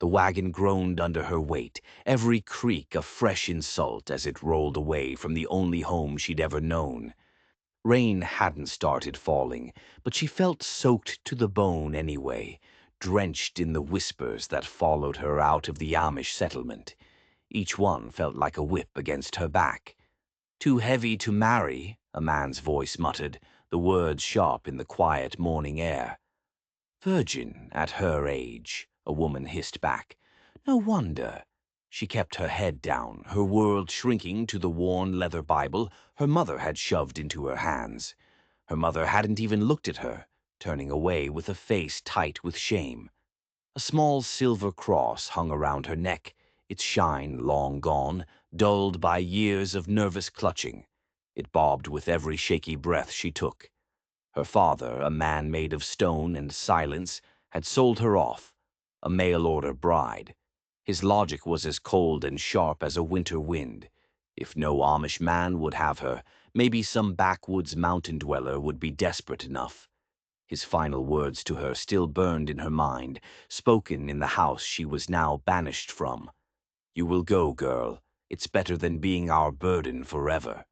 The wagon groaned under her weight, every creak a fresh insult as it rolled away from the only home she'd ever known. Rain hadn't started falling, but she felt soaked to the bone anyway, drenched in the whispers that followed her out of the Amish settlement. Each one felt like a whip against her back. "Too heavy to marry," a man's voice muttered, the words sharp in the quiet morning air. "Virgin at her age," a woman hissed back. "No wonder." She kept her head down, her world shrinking to the worn leather Bible her mother had shoved into her hands. Her mother hadn't even looked at her, turning away with a face tight with shame. A small silver cross hung around her neck, its shine long gone, dulled by years of nervous clutching. It bobbed with every shaky breath she took. Her father, a man made of stone and silence, had sold her off, a mail-order bride. His logic was as cold and sharp as a winter wind. If no Amish man would have her, maybe some backwoods mountain dweller would be desperate enough. His final words to her still burned in her mind, spoken in the house she was now banished from. "You will go, girl. It's better than being our burden forever."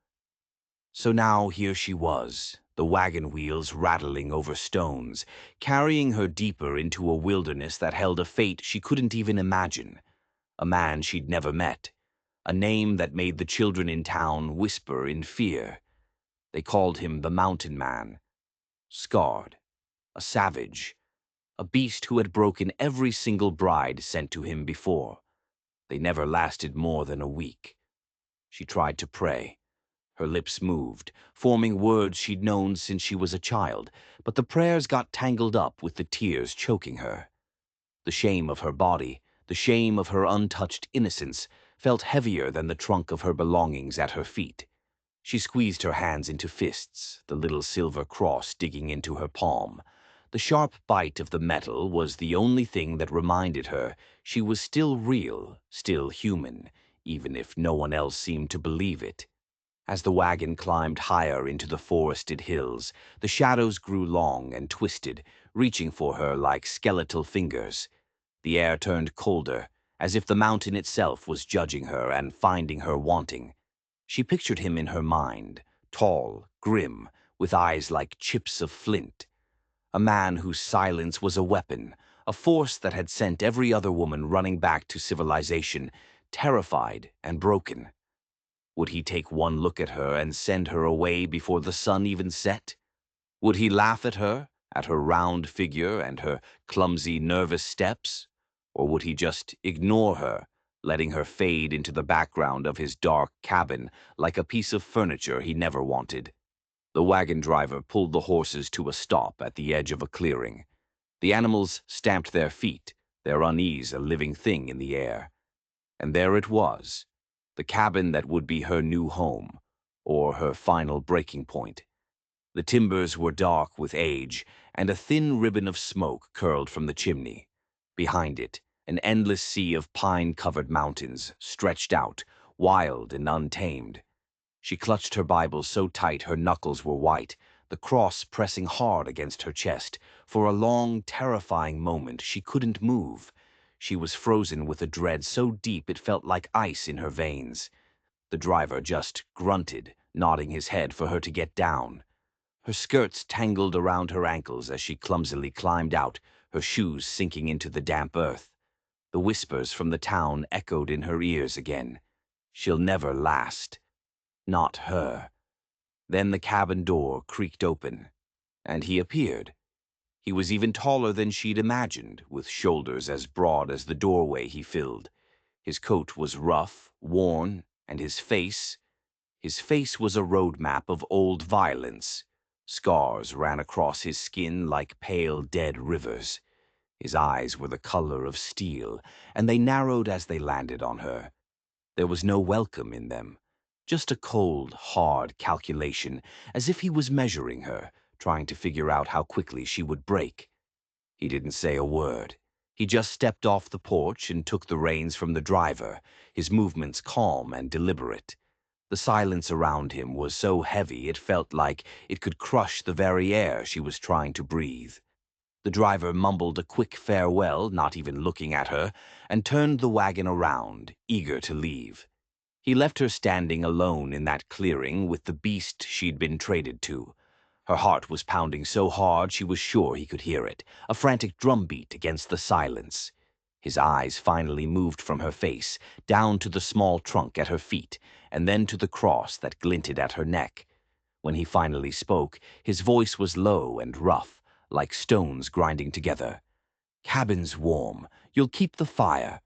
So now here she was, the wagon wheels rattling over stones, carrying her deeper into a wilderness that held a fate she couldn't even imagine. A man she'd never met, a name that made the children in town whisper in fear. They called him the Mountain Man. Scarred, a savage, a beast who had broken every single bride sent to him before. They never lasted more than a week. She tried to pray. Her lips moved, forming words she'd known since she was a child, but the prayers got tangled up with the tears choking her. The shame of her body, the shame of her untouched innocence, felt heavier than the trunk of her belongings at her feet. She squeezed her hands into fists, the little silver cross digging into her palm. The sharp bite of the metal was the only thing that reminded her she was still real, still human, even if no one else seemed to believe it. As the wagon climbed higher into the forested hills, the shadows grew long and twisted, reaching for her like skeletal fingers. The air turned colder, as if the mountain itself was judging her and finding her wanting. She pictured him in her mind, tall, grim, with eyes like chips of flint. A man whose silence was a weapon, a force that had sent every other woman running back to civilization, terrified and broken. Would he take one look at her and send her away before the sun even set? Would he laugh at her round figure and her clumsy, nervous steps? Or would he just ignore her, letting her fade into the background of his dark cabin like a piece of furniture he never wanted? The wagon driver pulled the horses to a stop at the edge of a clearing. The animals stamped their feet, their unease a living thing in the air. And there it was, the cabin that would be her new home, or her final breaking point. The timbers were dark with age, and a thin ribbon of smoke curled from the chimney. Behind it, an endless sea of pine-covered mountains stretched out, wild and untamed. She clutched her Bible so tight her knuckles were white, the cross pressing hard against her chest. For a long, terrifying moment she couldn't move. She was frozen with a dread so deep it felt like ice in her veins. The driver just grunted, nodding his head for her to get down. Her skirts tangled around her ankles as she clumsily climbed out, her shoes sinking into the damp earth. The whispers from the town echoed in her ears again. She'll never last. Not her. Then the cabin door creaked open, and he appeared. He was even taller than she'd imagined, with shoulders as broad as the doorway he filled. His coat was rough, worn, and his face was a road map of old violence. Scars ran across his skin like pale, dead rivers. His eyes were the color of steel, and they narrowed as they landed on her. There was no welcome in them, just a cold, hard calculation, as if he was measuring her, trying to figure out how quickly she would break. He didn't say a word. He just stepped off the porch and took the reins from the driver, his movements calm and deliberate. The silence around him was so heavy it felt like it could crush the very air she was trying to breathe. The driver mumbled a quick farewell, not even looking at her, and turned the wagon around, eager to leave. He left her standing alone in that clearing with the beast she'd been traded to. Her heart was pounding so hard she was sure he could hear it, a frantic drumbeat against the silence. His eyes finally moved from her face, down to the small trunk at her feet, and then to the cross that glinted at her neck. When he finally spoke, his voice was low and rough, like stones grinding together. "Cabin's warm. You'll keep the fire."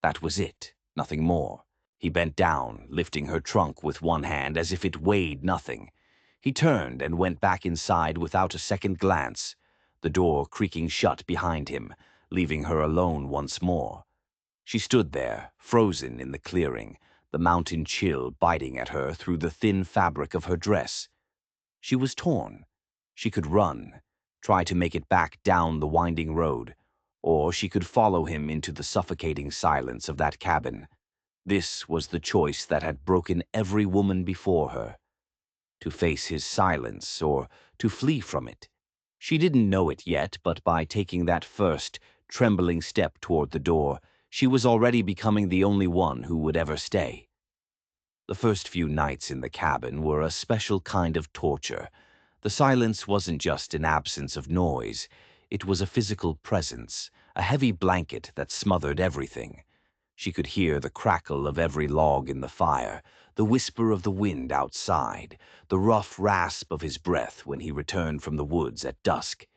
That was it, nothing more. He bent down, lifting her trunk with one hand as if it weighed nothing. He turned and went back inside without a second glance, the door creaking shut behind him, leaving her alone once more. She stood there, frozen in the clearing, the mountain chill biting at her through the thin fabric of her dress. She was torn. She could run, try to make it back down the winding road, or she could follow him into the suffocating silence of that cabin. This was the choice that had broken every woman before her. To face his silence or to flee from it. She didn't know it yet, but by taking that first, trembling step toward the door, she was already becoming the only one who would ever stay. The first few nights in the cabin were a special kind of torture. The silence wasn't just an absence of noise. It was a physical presence, a heavy blanket that smothered everything. She could hear the crackle of every log in the fire, the whisper of the wind outside, the rough rasp of his breath when he returned from the woods at dusk.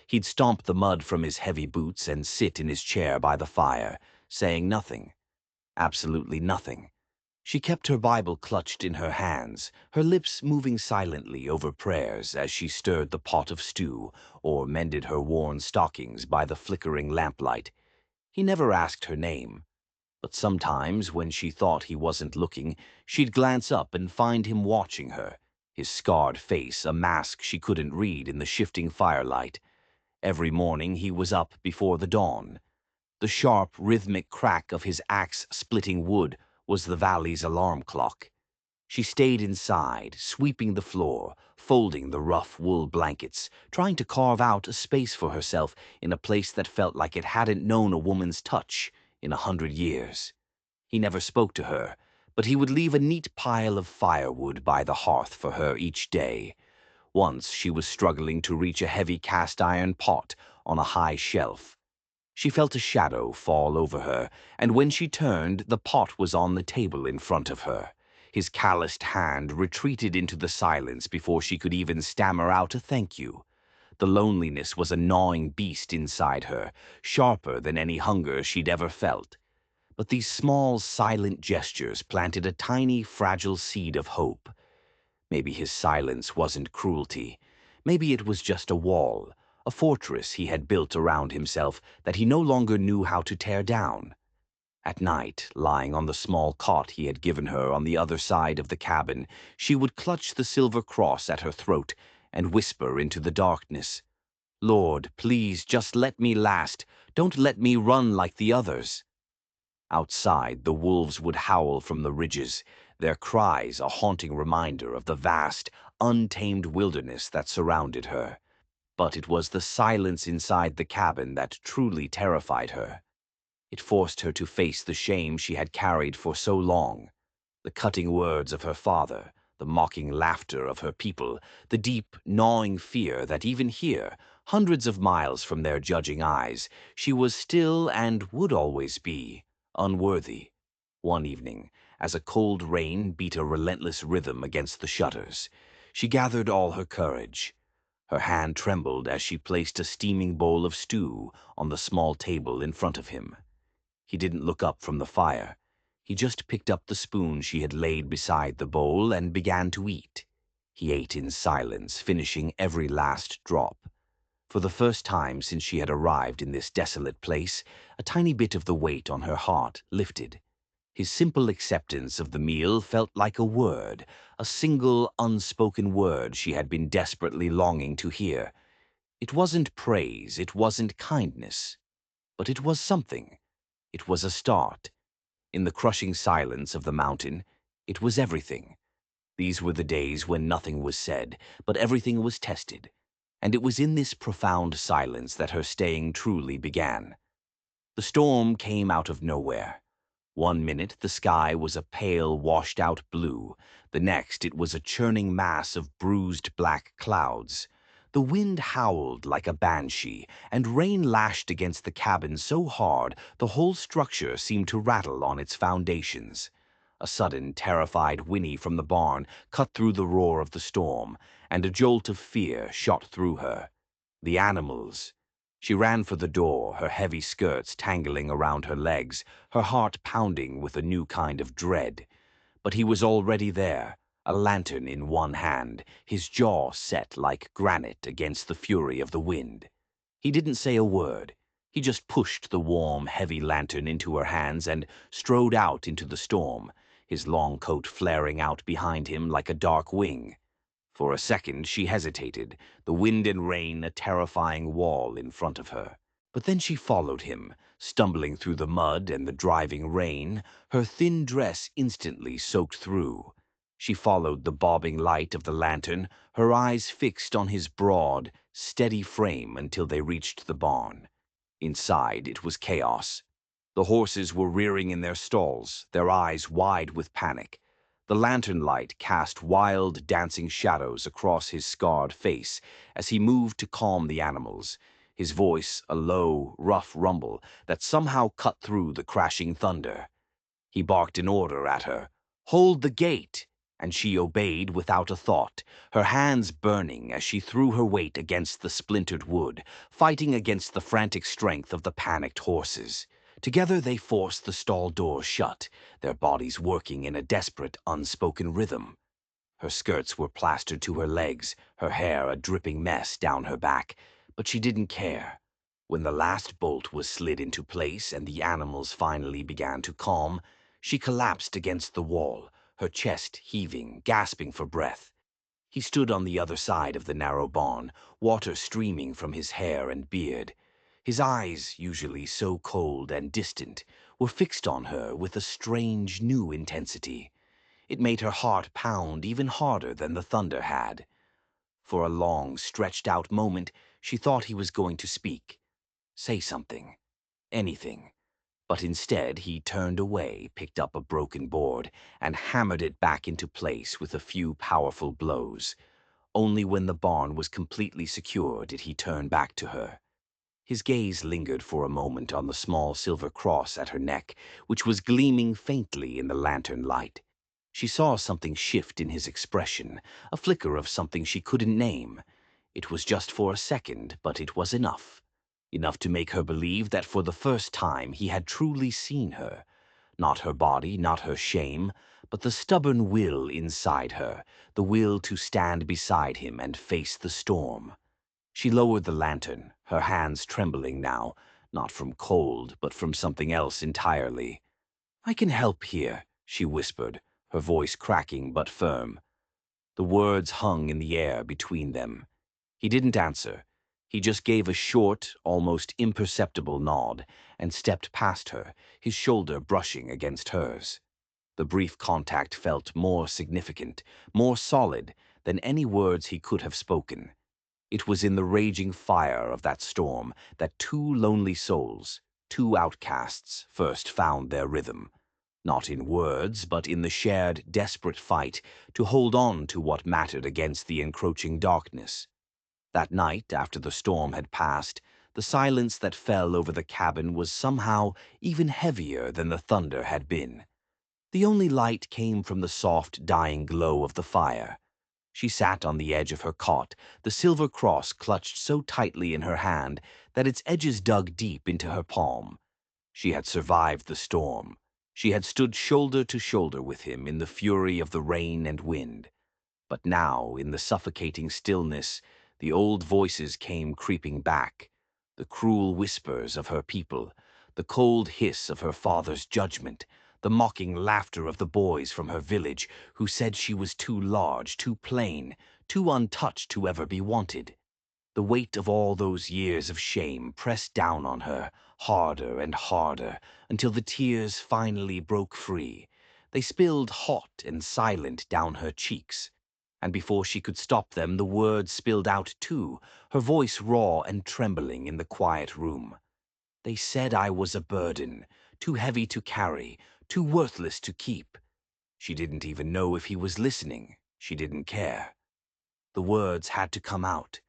He'd stomp the mud from his heavy boots and sit in his chair by the fire, saying nothing. Absolutely nothing. She kept her Bible clutched in her hands, her lips moving silently over prayers as she stirred the pot of stew or mended her worn stockings by the flickering lamplight. He never asked her name. But sometimes, when she thought he wasn't looking, she'd glance up and find him watching her, his scarred face a mask she couldn't read in the shifting firelight. Every morning he was up before the dawn. The sharp, rhythmic crack of his axe-splitting wood was the valley's alarm clock. She stayed inside, sweeping the floor, folding the rough wool blankets, trying to carve out a space for herself in a place that felt like it hadn't known a woman's touch in 100 years. He never spoke to her, but he would leave a neat pile of firewood by the hearth for her each day. Once she was struggling to reach a heavy cast-iron pot on a high shelf. She felt a shadow fall over her, and when she turned, the pot was on the table in front of her. His calloused hand retreated into the silence before she could even stammer out a thank you. The loneliness was a gnawing beast inside her, sharper than any hunger she'd ever felt. But these small, silent gestures planted a tiny, fragile seed of hope. Maybe his silence wasn't cruelty. Maybe it was just a wall, a fortress he had built around himself that he no longer knew how to tear down. At night, lying on the small cot he had given her on the other side of the cabin, she would clutch the silver cross at her throat and whisper into the darkness, "Lord, please just let me last. Don't let me run like the others." Outside, the wolves would howl from the ridges, their cries a haunting reminder of the vast, untamed wilderness that surrounded her. But it was the silence inside the cabin that truly terrified her. It forced her to face the shame she had carried for so long. The cutting words of her father, the mocking laughter of her people, the deep, gnawing fear that even here, hundreds of miles from their judging eyes, she was still and would always be unworthy. One evening, as a cold rain beat a relentless rhythm against the shutters, she gathered all her courage. Her hand trembled as she placed a steaming bowl of stew on the small table in front of him. He didn't look up from the fire. He just picked up the spoon she had laid beside the bowl and began to eat. He ate in silence, finishing every last drop. For the first time since she had arrived in this desolate place, a tiny bit of the weight on her heart lifted. His simple acceptance of the meal felt like a word, a single unspoken word she had been desperately longing to hear. It wasn't praise, it wasn't kindness, but it was something. It was a start. In the crushing silence of the mountain, it was everything. These were the days when nothing was said, but everything was tested. And it was in this profound silence that her staying truly began. The storm came out of nowhere. One minute the sky was a pale, washed-out blue. The next it was a churning mass of bruised black clouds. The wind howled like a banshee, and rain lashed against the cabin so hard the whole structure seemed to rattle on its foundations. A sudden, terrified whinny from the barn cut through the roar of the storm, and a jolt of fear shot through her. The animals. She ran for the door, her heavy skirts tangling around her legs, her heart pounding with a new kind of dread. But he was already there, a lantern in one hand, his jaw set like granite against the fury of the wind. He didn't say a word. He just pushed the warm, heavy lantern into her hands and strode out into the storm, his long coat flaring out behind him like a dark wing. For a second she hesitated, the wind and rain a terrifying wall in front of her. But then she followed him, stumbling through the mud and the driving rain, her thin dress instantly soaked through. She followed the bobbing light of the lantern, her eyes fixed on his broad, steady frame until they reached the barn. Inside it was chaos. The horses were rearing in their stalls, their eyes wide with panic. The lantern light cast wild, dancing shadows across his scarred face as he moved to calm the animals, his voice a low, rough rumble that somehow cut through the crashing thunder. He barked an order at her, "Hold the gate!" and she obeyed without a thought, her hands burning as she threw her weight against the splintered wood, fighting against the frantic strength of the panicked horses. Together they forced the stall doors shut, their bodies working in a desperate, unspoken rhythm. Her skirts were plastered to her legs, her hair a dripping mess down her back, but she didn't care. When the last bolt was slid into place and the animals finally began to calm, she collapsed against the wall, her chest heaving, gasping for breath. He stood on the other side of the narrow barn, water streaming from his hair and beard. His eyes, usually so cold and distant, were fixed on her with a strange, new intensity. It made her heart pound even harder than the thunder had. For a long, stretched-out moment, she thought he was going to speak, say something, anything. But instead, he turned away, picked up a broken board, and hammered it back into place with a few powerful blows. Only when the barn was completely secure did he turn back to her. His gaze lingered for a moment on the small silver cross at her neck, which was gleaming faintly in the lantern light. She saw something shift in his expression, a flicker of something she couldn't name. It was just for a second, but it was enough. Enough to make her believe that for the first time he had truly seen her. Not her body, not her shame, but the stubborn will inside her, the will to stand beside him and face the storm. She lowered the lantern, her hands trembling now, not from cold, but from something else entirely. "I can help here," she whispered, her voice cracking but firm. The words hung in the air between them. He didn't answer. He just gave a short, almost imperceptible nod and stepped past her, his shoulder brushing against hers. The brief contact felt more significant, more solid than any words he could have spoken. It was in the raging fire of that storm that two lonely souls, two outcasts, first found their rhythm. Not in words, but in the shared, desperate fight to hold on to what mattered against the encroaching darkness. That night, after the storm had passed, the silence that fell over the cabin was somehow even heavier than the thunder had been. The only light came from the soft, dying glow of the fire. She sat on the edge of her cot, the silver cross clutched so tightly in her hand that its edges dug deep into her palm. She had survived the storm. She had stood shoulder to shoulder with him in the fury of the rain and wind. But now, in the suffocating stillness, the old voices came creeping back, the cruel whispers of her people, the cold hiss of her father's judgment, the mocking laughter of the boys from her village who said she was too large, too plain, too untouched to ever be wanted. The weight of all those years of shame pressed down on her, harder and harder, until the tears finally broke free. They spilled hot and silent down her cheeks. And before she could stop them, the words spilled out too, her voice raw and trembling in the quiet room. They said I was a burden, too heavy to carry, too worthless to keep. She didn't even know if he was listening. She didn't care. The words had to come out.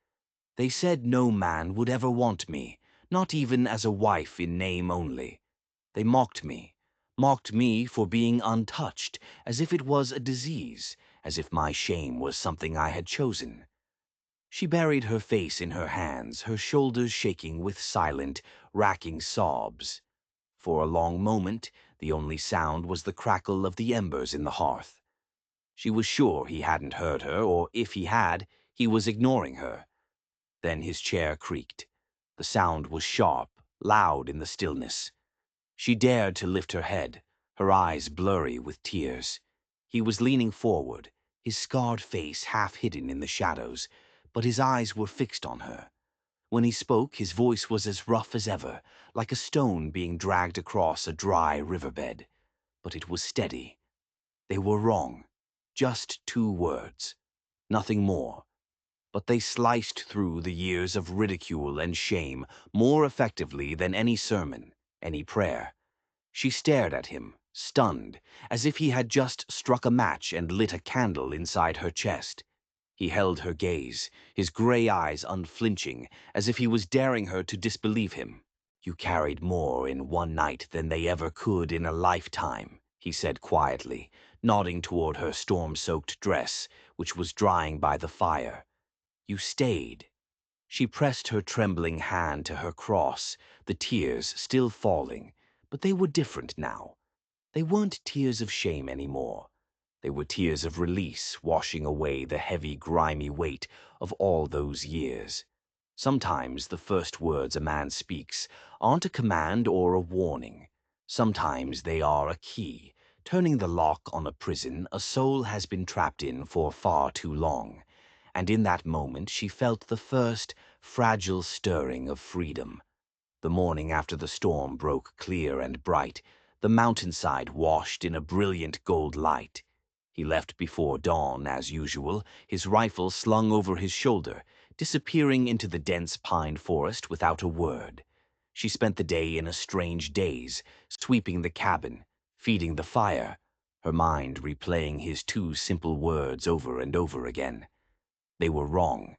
They said no man would ever want me, not even as a wife in name only. They mocked me for being untouched, as if it was a disease, as if my shame was something I had chosen. She buried her face in her hands, her shoulders shaking with silent, racking sobs. For a long moment, the only sound was the crackle of the embers in the hearth. She was sure he hadn't heard her, or if he had, he was ignoring her. Then his chair creaked. The sound was sharp, loud in the stillness. She dared to lift her head, her eyes blurry with tears. He was leaning forward, his scarred face half hidden in the shadows, but his eyes were fixed on her. When he spoke, his voice was as rough as ever, like a stone being dragged across a dry riverbed. But it was steady. They were wrong. Just 2 words. Nothing more. But they sliced through the years of ridicule and shame more effectively than any sermon, any prayer. She stared at him, stunned, as if he had just struck a match and lit a candle inside her chest. He held her gaze, his gray eyes unflinching, as if he was daring her to disbelieve him. "You carried more in one night than they ever could in a lifetime," he said quietly, nodding toward her storm-soaked dress, which was drying by the fire. "You stayed." She pressed her trembling hand to her cross, the tears still falling, but they were different now. They weren't tears of shame anymore. They were tears of release, washing away the heavy, grimy weight of all those years. Sometimes the first words a man speaks aren't a command or a warning. Sometimes they are a key, turning the lock on a prison a soul has been trapped in for far too long. And in that moment she felt the first, fragile stirring of freedom. The morning after the storm broke clear and bright, the mountainside washed in a brilliant gold light. He left before dawn, as usual, his rifle slung over his shoulder, disappearing into the dense pine forest without a word. She spent the day in a strange daze, sweeping the cabin, feeding the fire, her mind replaying his 2 simple words over and over again. They were wrong.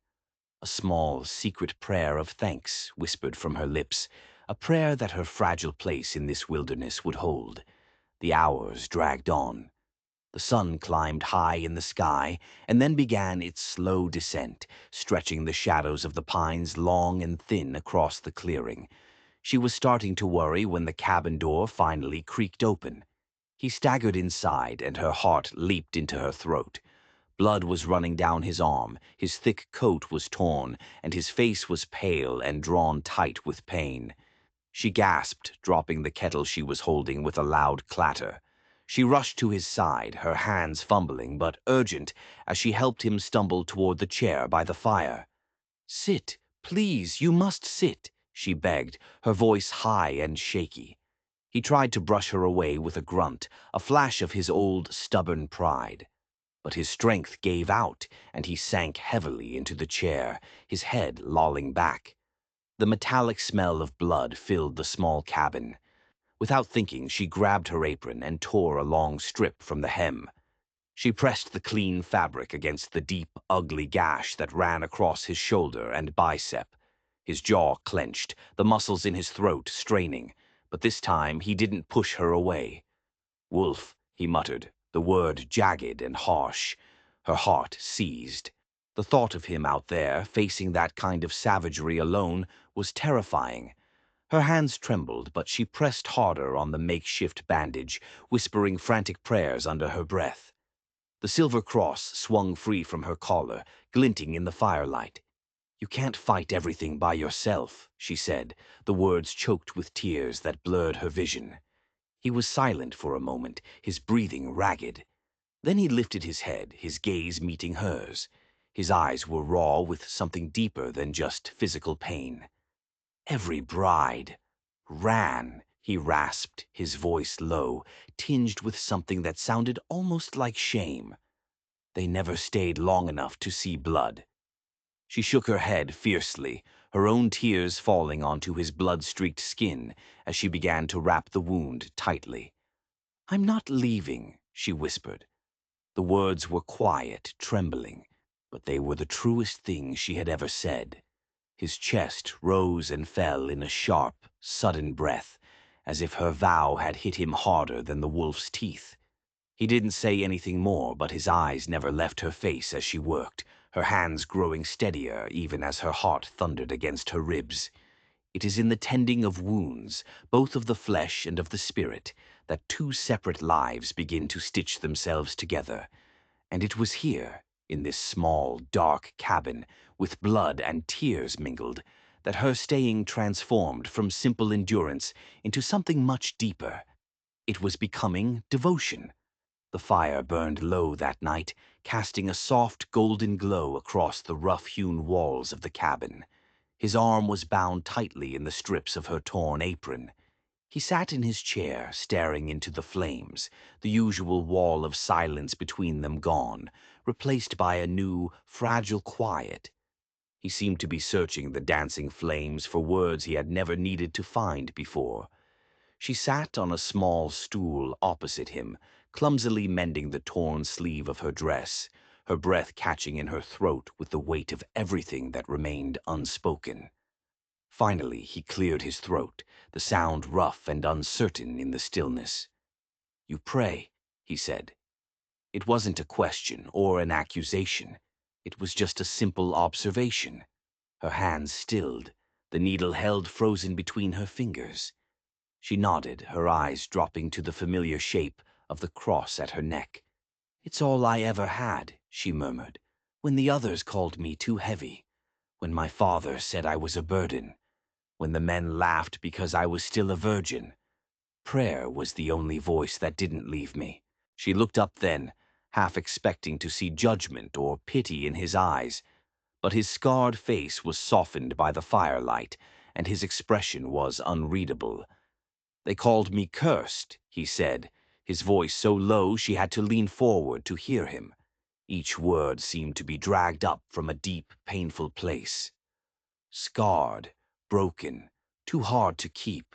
A small, secret prayer of thanks whispered from her lips, a prayer that her fragile place in this wilderness would hold. The hours dragged on. The sun climbed high in the sky and then began its slow descent, stretching the shadows of the pines long and thin across the clearing. She was starting to worry when the cabin door finally creaked open. He staggered inside and her heart leaped into her throat. Blood was running down his arm, his thick coat was torn, and his face was pale and drawn tight with pain. She gasped, dropping the kettle she was holding with a loud clatter. She rushed to his side, her hands fumbling but urgent, as she helped him stumble toward the chair by the fire. "Sit, please, you must sit," she begged, her voice high and shaky. He tried to brush her away with a grunt, a flash of his old, stubborn pride. But his strength gave out, and he sank heavily into the chair, his head lolling back. The metallic smell of blood filled the small cabin. Without thinking, she grabbed her apron and tore a long strip from the hem. She pressed the clean fabric against the deep, ugly gash that ran across his shoulder and bicep. His jaw clenched, the muscles in his throat straining, but this time he didn't push her away. "Wolf," he muttered, the word jagged and harsh. Her heart seized. The thought of him out there, facing that kind of savagery alone, was terrifying. Her hands trembled, but she pressed harder on the makeshift bandage, whispering frantic prayers under her breath. The silver cross swung free from her collar, glinting in the firelight. "You can't fight everything by yourself," she said, the words choked with tears that blurred her vision. He was silent for a moment, his breathing ragged. Then he lifted his head, his gaze meeting hers. His eyes were raw with something deeper than just physical pain. "Every bride ran," he rasped, his voice low, tinged with something that sounded almost like shame. They never stayed long enough to see blood. She shook her head fiercely, her own tears falling onto his blood-streaked skin as she began to wrap the wound tightly. "I'm not leaving," she whispered. The words were quiet, trembling, but they were the truest thing she had ever said. His chest rose and fell in a sharp, sudden breath, as if her vow had hit him harder than the wolf's teeth. He didn't say anything more, but his eyes never left her face as she worked, her hands growing steadier even as her heart thundered against her ribs. It is in the tending of wounds, both of the flesh and of the spirit, that two separate lives begin to stitch themselves together. And it was here, in this small, dark cabin, with blood and tears mingled, that her staying transformed from simple endurance into something much deeper. It was becoming devotion. The fire burned low that night, casting a soft golden glow across the rough-hewn walls of the cabin. His arm was bound tightly in the strips of her torn apron. He sat in his chair, staring into the flames, the usual wall of silence between them gone, replaced by a new, fragile quiet. He seemed to be searching the dancing flames for words he had never needed to find before. She sat on a small stool opposite him, clumsily mending the torn sleeve of her dress, her breath catching in her throat with the weight of everything that remained unspoken. Finally, he cleared his throat, the sound rough and uncertain in the stillness. "You pray," he said. It wasn't a question or an accusation. It was just a simple observation. Her hands stilled, the needle held frozen between her fingers. She nodded, her eyes dropping to the familiar shape of the cross at her neck. "It's all I ever had," she murmured, "when the others called me too heavy, when my father said I was a burden, when the men laughed because I was still a virgin. Prayer was the only voice that didn't leave me." She looked up then, half expecting to see judgment or pity in his eyes, but his scarred face was softened by the firelight, and his expression was unreadable. "They called me cursed," he said, his voice so low she had to lean forward to hear him. Each word seemed to be dragged up from a deep, painful place. "Scarred, broken, too hard to keep.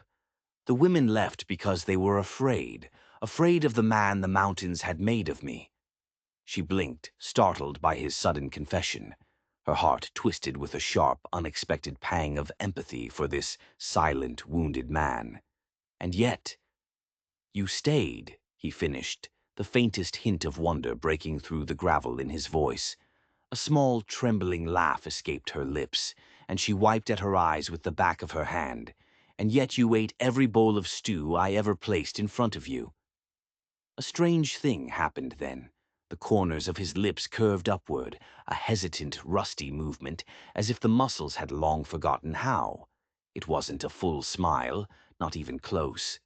The women left because they were afraid, afraid of the man the mountains had made of me." She blinked, startled by his sudden confession. Her heart twisted with a sharp, unexpected pang of empathy for this silent, wounded man. And yet, "You stayed," he finished, the faintest hint of wonder breaking through the gravel in his voice. A small, trembling laugh escaped her lips, and she wiped at her eyes with the back of her hand. "And yet you ate every bowl of stew I ever placed in front of you." A strange thing happened then. The corners of his lips curved upward, a hesitant, rusty movement, as if the muscles had long forgotten how. It wasn't a full smile, not even close.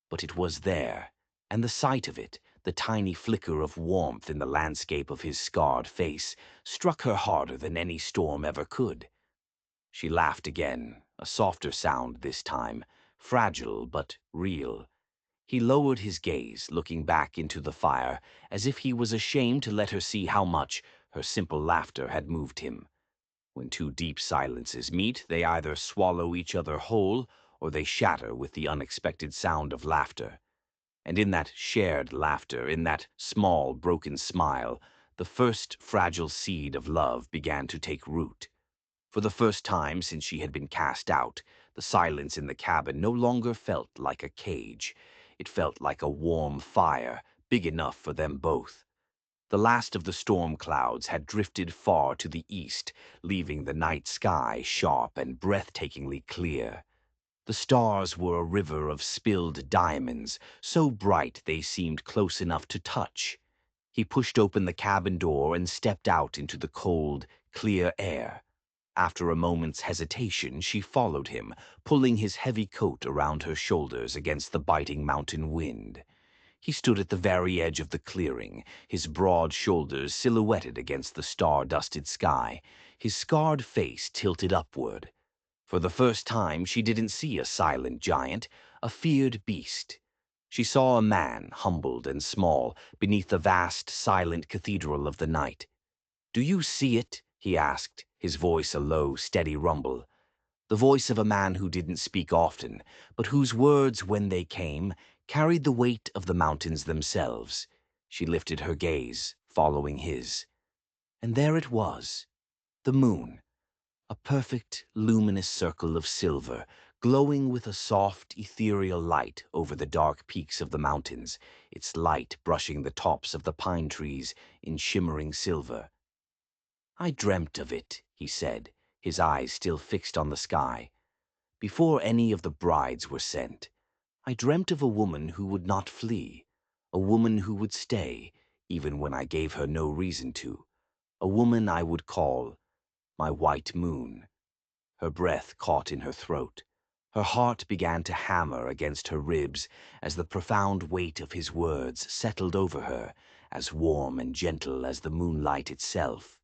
But it was there, and the sight of it, the tiny flicker of warmth in the landscape of his scarred face, struck her harder than any storm ever could. She laughed again, a softer sound this time, fragile but real. He lowered his gaze, looking back into the fire, as if he was ashamed to let her see how much her simple laughter had moved him. When two deep silences meet, they either swallow each other whole, or they shatter with the unexpected sound of laughter. And in that shared laughter, in that small, broken smile, the first fragile seed of love began to take root. For the first time since she had been cast out, the silence in the cabin no longer felt like a cage. It felt like a warm fire, big enough for them both. The last of the storm clouds had drifted far to the east, leaving the night sky sharp and breathtakingly clear. The stars were a river of spilled diamonds, so bright they seemed close enough to touch. He pushed open the cabin door and stepped out into the cold, clear air. After a moment's hesitation, she followed him, pulling his heavy coat around her shoulders against the biting mountain wind. He stood at the very edge of the clearing, his broad shoulders silhouetted against the star-dusted sky, his scarred face tilted upward. For the first time, she didn't see a silent giant, a feared beast. She saw a man, humbled and small, beneath the vast, silent cathedral of the night. "Do you see it?" he asked, his voice a low, steady rumble. The voice of a man who didn't speak often, but whose words, when they came, carried the weight of the mountains themselves. She lifted her gaze, following his. And there it was, the moon, a perfect, luminous circle of silver, glowing with a soft, ethereal light over the dark peaks of the mountains, its light brushing the tops of the pine trees in shimmering silver. "I dreamt of it," he said, his eyes still fixed on the sky. "Before any of the brides were sent, I dreamt of a woman who would not flee, a woman who would stay, even when I gave her no reason to, a woman I would call my white moon." Her breath caught in her throat. Her heart began to hammer against her ribs as the profound weight of his words settled over her, as warm and gentle as the moonlight itself.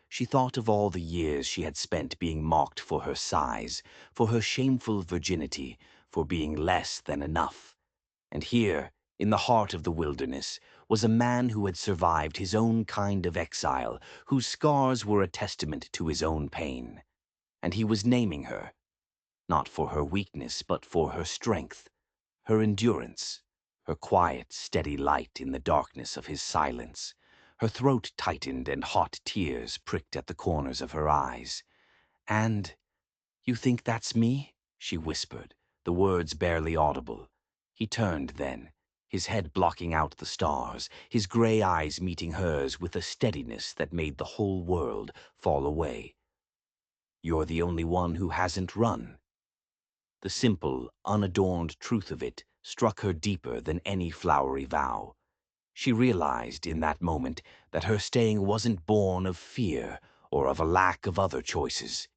She thought of all the years she had spent being mocked for her size, for her shameful virginity, for being less than enough. And here, in the heart of the wilderness, was a man who had survived his own kind of exile, whose scars were a testament to his own pain. And he was naming her, not for her weakness, but for her strength, her endurance, her quiet, steady light in the darkness of his silence. Her throat tightened and hot tears pricked at the corners of her eyes. "And you think that's me?" she whispered, the words barely audible. He turned then, his head blocking out the stars, his gray eyes meeting hers with a steadiness that made the whole world fall away. "You're the only one who hasn't run." The simple, unadorned truth of it struck her deeper than any flowery vow. She realized in that moment that her staying wasn't born of fear or of a lack of other choices.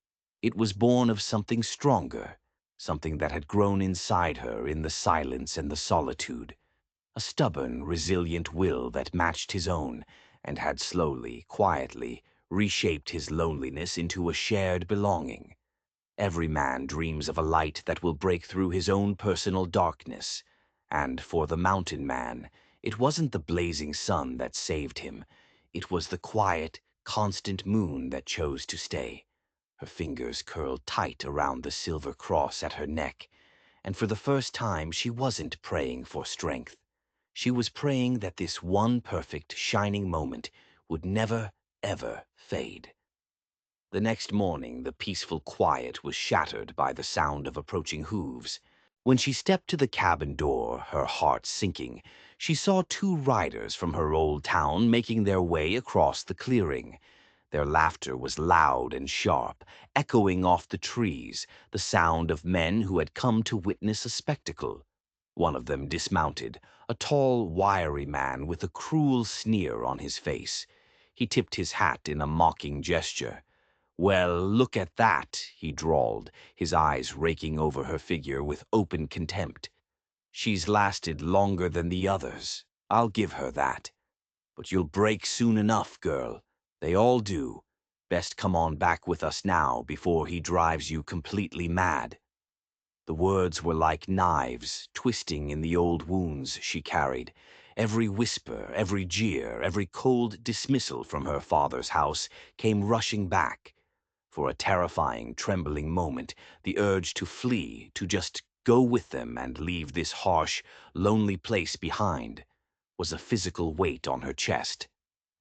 It was born of something stronger, something that had grown inside her in the silence and the solitude, a stubborn, resilient will that matched his own and had slowly, quietly reshaped his loneliness into a shared belonging. Every man dreams of a light that will break through his own personal darkness, and for the mountain man, it wasn't the blazing sun that saved him. It was the quiet, constant moon that chose to stay. Her fingers curled tight around the silver cross at her neck, and for the first time she wasn't praying for strength. She was praying that this one perfect, shining moment would never, ever fade. The next morning, the peaceful quiet was shattered by the sound of approaching hooves. When she stepped to the cabin door, her heart sinking, she saw two riders from her old town making their way across the clearing. Their laughter was loud and sharp, echoing off the trees, the sound of men who had come to witness a spectacle. One of them dismounted, a tall, wiry man with a cruel sneer on his face. He tipped his hat in a mocking gesture. "Well, look at that," he drawled, his eyes raking over her figure with open contempt. "She's lasted longer than the others. I'll give her that. But you'll break soon enough, girl. They all do. Best come on back with us now before he drives you completely mad." The words were like knives, twisting in the old wounds she carried. Every whisper, every jeer, every cold dismissal from her father's house came rushing back. For a terrifying, trembling moment, the urge to flee, to just go with them and leave this harsh, lonely place behind, was a physical weight on her chest.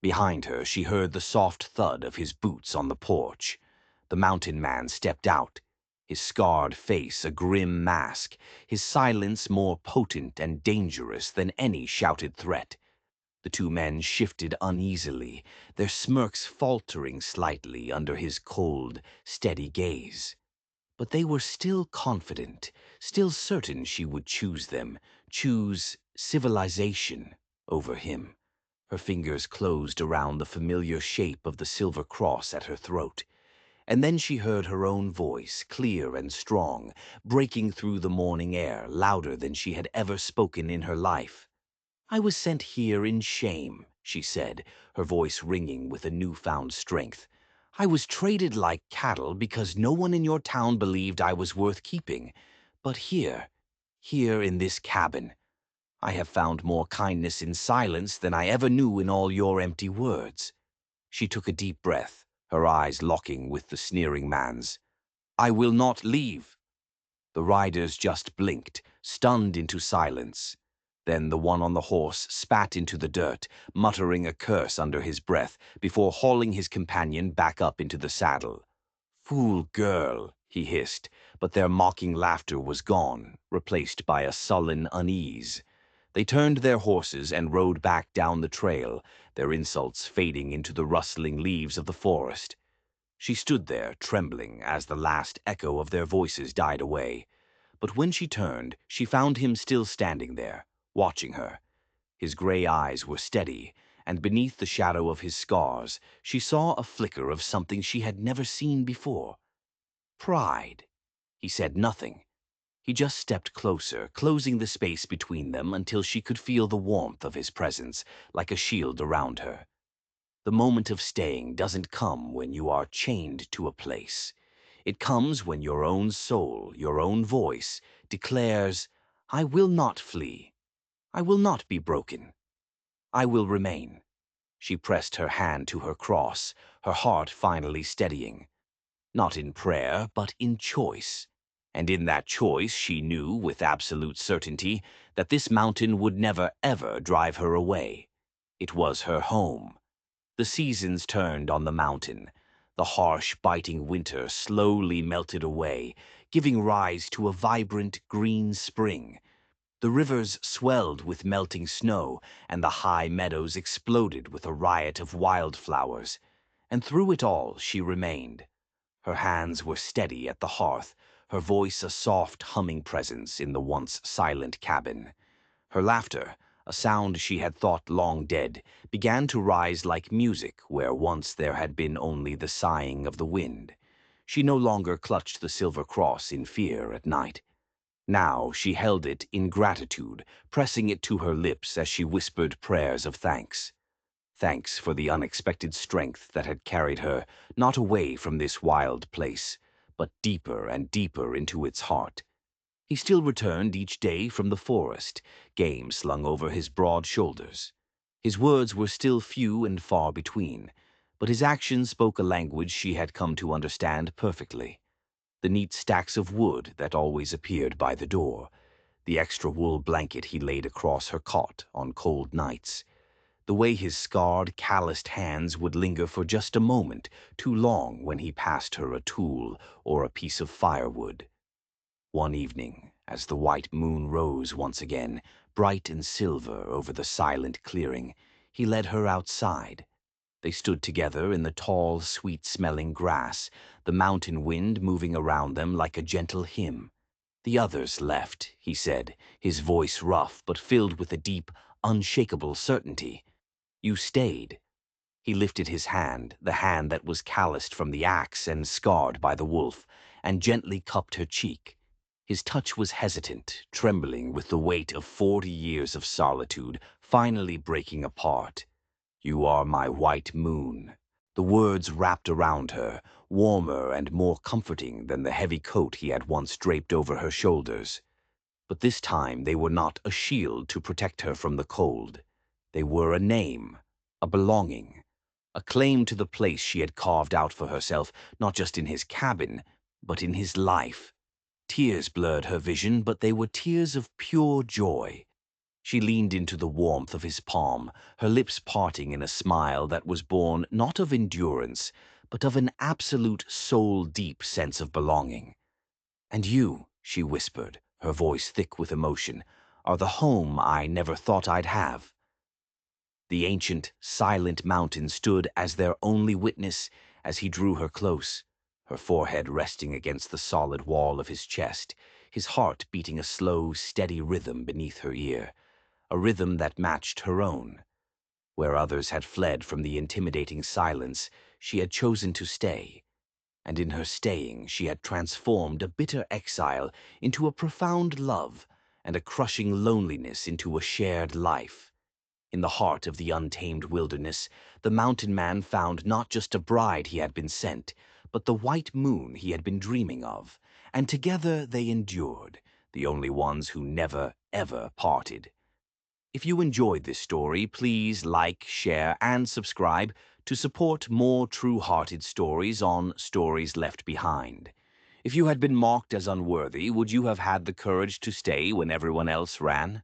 Behind her, she heard the soft thud of his boots on the porch. The mountain man stepped out, his scarred face a grim mask, his silence more potent and dangerous than any shouted threat. The two men shifted uneasily, their smirks faltering slightly under his cold, steady gaze. But they were still confident, still certain she would choose them, choose civilization over him. Her fingers closed around the familiar shape of the silver cross at her throat. And then she heard her own voice, clear and strong, breaking through the morning air, louder than she had ever spoken in her life. "I was sent here in shame," she said, her voice ringing with a newfound strength. "I was traded like cattle because no one in your town believed I was worth keeping. But here in this cabin, I have found more kindness in silence than I ever knew in all your empty words." She took a deep breath, her eyes locking with the sneering man's. "I will not leave." The riders just blinked, stunned into silence. Then the one on the horse spat into the dirt, muttering a curse under his breath before hauling his companion back up into the saddle. "Fool girl," he hissed, but their mocking laughter was gone, replaced by a sullen unease. They turned their horses and rode back down the trail, their insults fading into the rustling leaves of the forest. She stood there, trembling, as the last echo of their voices died away. But when she turned, she found him still standing there, watching her. His gray eyes were steady, and beneath the shadow of his scars, she saw a flicker of something she had never seen before. Pride. He said nothing. He just stepped closer, closing the space between them until she could feel the warmth of his presence, like a shield around her. The moment of staying doesn't come when you are chained to a place. It comes when your own soul, your own voice, declares, "I will not flee. I will not be broken. I will remain." She pressed her hand to her cross, her heart finally steadying. Not in prayer, but in choice. And in that choice she knew with absolute certainty that this mountain would never ever drive her away. It was her home. The seasons turned on the mountain. The harsh, biting winter slowly melted away, giving rise to a vibrant green spring. The rivers swelled with melting snow, and the high meadows exploded with a riot of wildflowers. And through it all she remained. Her hands were steady at the hearth, her voice a soft humming presence in the once silent cabin. Her laughter, a sound she had thought long dead, began to rise like music where once there had been only the sighing of the wind. She no longer clutched the silver cross in fear at night. Now she held it in gratitude, pressing it to her lips as she whispered prayers of thanks. Thanks for the unexpected strength that had carried her, not away from this wild place, but deeper and deeper into its heart. He still returned each day from the forest, game slung over his broad shoulders. His words were still few and far between, but his actions spoke a language she had come to understand perfectly. The neat stacks of wood that always appeared by the door, the extra wool blanket he laid across her cot on cold nights, the way his scarred, calloused hands would linger for just a moment too long when he passed her a tool or a piece of firewood. One evening, as the white moon rose once again, bright and silver over the silent clearing, he led her outside. They stood together in the tall, sweet-smelling grass, the mountain wind moving around them like a gentle hymn. "The others left," he said, his voice rough but filled with a deep, unshakable certainty. "You stayed." He lifted his hand, the hand that was calloused from the axe and scarred by the wolf, and gently cupped her cheek. His touch was hesitant, trembling with the weight of 40 years of solitude, finally breaking apart. "You are my white moon." The words wrapped around her, warmer and more comforting than the heavy coat he had once draped over her shoulders. But this time they were not a shield to protect her from the cold. They were a name, a belonging, a claim to the place she had carved out for herself, not just in his cabin, but in his life. Tears blurred her vision, but they were tears of pure joy. She leaned into the warmth of his palm, her lips parting in a smile that was born not of endurance, but of an absolute soul-deep sense of belonging. "And you," she whispered, her voice thick with emotion, "are the home I never thought I'd have." The ancient, silent mountain stood as their only witness as he drew her close, her forehead resting against the solid wall of his chest, his heart beating a slow, steady rhythm beneath her ear, a rhythm that matched her own. Where others had fled from the intimidating silence, she had chosen to stay, and in her staying she had transformed a bitter exile into a profound love, and a crushing loneliness into a shared life. In the heart of the untamed wilderness, the mountain man found not just a bride he had been sent, but the white moon he had been dreaming of, and together they endured, the only ones who never, ever parted. If you enjoyed this story, please like, share, and subscribe to support more true-hearted stories on Stories Left Behind. If you had been marked as unworthy, would you have had the courage to stay when everyone else ran?